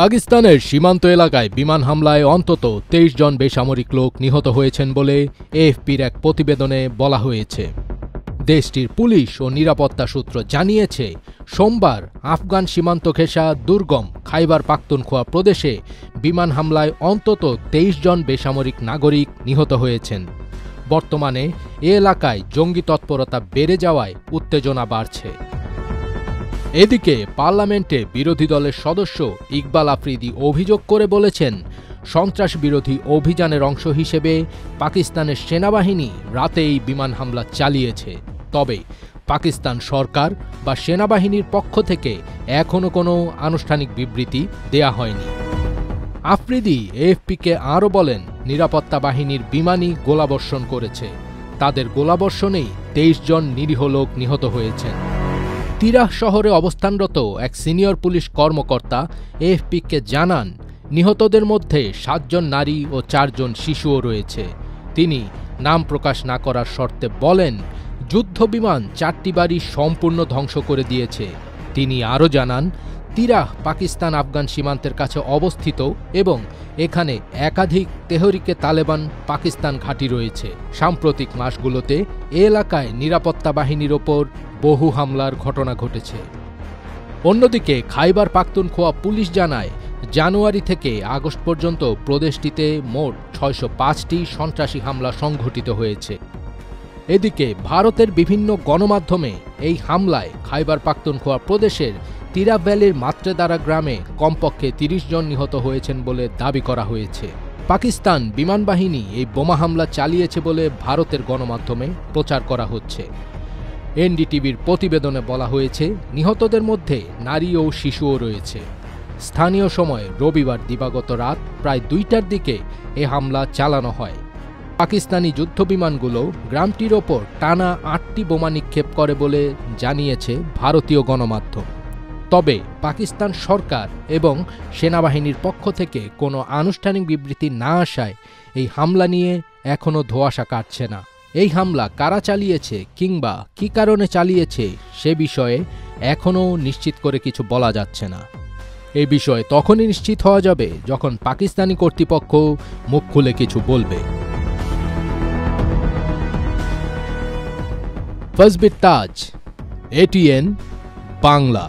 পাকিস্তানের সীমান্ত এলাকায় বিমান হামলায় অন্তত ২৩ জন বেসামরিক লোক নিহত হয়েছেন বলে এএফপির এক প্রতিবেদনে বলা হয়েছে। দেশটির পুলিশ ও নিরাপত্তা সূত্র জানিয়েছে, সোমবার আফগান সীমান্ত ঘেঁষা দুর্গম খাইবার পাখতুনখোয়া প্রদেশে বিমান হামলায় অন্তত ২৩ জন বেসামরিক নাগরিক নিহত হয়েছেন। বর্তমানে এ এলাকায় জঙ্গি তৎপরতা বেড়ে যাওয়ায় উত্তেজনা বাড়ছে। এদিকে পার্লামেন্টে বিরোধী দলের সদস্য ইকবাল আফ্রিদি অভিযোগ করে বলেছেন, সন্ত্রাস বিরোধী অভিযানের অংশ হিসেবে পাকিস্তানের সেনাবাহিনী রাতে এই বিমান হামলা চালিয়েছে। তবে পাকিস্তান সরকার বা সেনাবাহিনীর পক্ষ থেকে এখনও কোনো আনুষ্ঠানিক বিবৃতি দেয়া হয়নি। আফ্রিদি এএফপিকে আরও বলেন, নিরাপত্তা বাহিনীর বিমানই গোলাবর্ষণ করেছে। তাদের গোলাবর্ষণেই ২৩ জন নিরীহ লোক নিহত হয়েছেন। তিরাহ শহরে অবস্থানরত এক সিনিয়র পুলিশ কর্মকর্তা এএফপিকে জানান, নিহতদের মধ্যে ৭ জন নারী ও ৪ জন শিশুও রয়েছে। তিনি নাম প্রকাশ না করার শর্তে বলেন, যুদ্ধবিমান ৪টি বাড়ি সম্পূর্ণ ধ্বংস করে দিয়েছে। তিনি আরও জানান, তিরাহ পাকিস্তান আফগান সীমান্তের কাছে অবস্থিত এবং এখানে একাধিক তেহরিকে তালেবান পাকিস্তান ঘাঁটি রয়েছে। সাম্প্রতিক মাসগুলোতে এ এলাকায় নিরাপত্তা বাহিনীর ওপর বহু হামলার ঘটনা ঘটেছে। অন্যদিকে খাইবার পাখতুনখোয়া পুলিশ জানায়, জানুয়ারি থেকে আগস্ট পর্যন্ত প্রদেশটিতে মোট ৬০৫টি সন্ত্রাসী হামলা সংঘটিত হয়েছে। এদিকে ভারতের বিভিন্ন গণমাধ্যমে এই হামলায় খাইবার পাখতুনখোয়া প্রদেশের তিরা ভ্যালির মাত্রেদারা গ্রামে কমপক্ষে ৩০ জন নিহত হয়েছেন বলে দাবি করা হয়েছে। পাকিস্তান বিমান বাহিনী এই বোমা হামলা চালিয়েছে বলে ভারতের গণমাধ্যমে প্রচার করা হচ্ছে। এনডিটিভির প্রতিবেদনে বলা হয়েছে, নিহতদের মধ্যে নারী ও শিশুও রয়েছে। স্থানীয় সময় রবিবার দিবাগত রাত প্রায় ২টার দিকে এ হামলা চালানো হয়। পাকিস্তানি যুদ্ধবিমানগুলো গ্রামটির ওপর টানা ৮টি বোমা নিক্ষেপ করে বলে জানিয়েছে ভারতীয় গণমাধ্যম। তবে পাকিস্তান সরকার এবং সেনাবাহিনীর পক্ষ থেকে কোনো আনুষ্ঠানিক বিবৃতি না আসায় এই হামলা নিয়ে এখনও ধোঁয়াশা কাটছে না। এই হামলা কারা চালিয়েছে কিংবা কী কারণে চালিয়েছে সে বিষয়ে এখনও নিশ্চিত করে কিছু বলা যাচ্ছে না। এই বিষয়ে তখনই নিশ্চিত হওয়া যাবে যখন পাকিস্তানি কর্তৃপক্ষ মুখ খুলে কিছু বলবে। ফজবির তাজ, ATN বাংলা।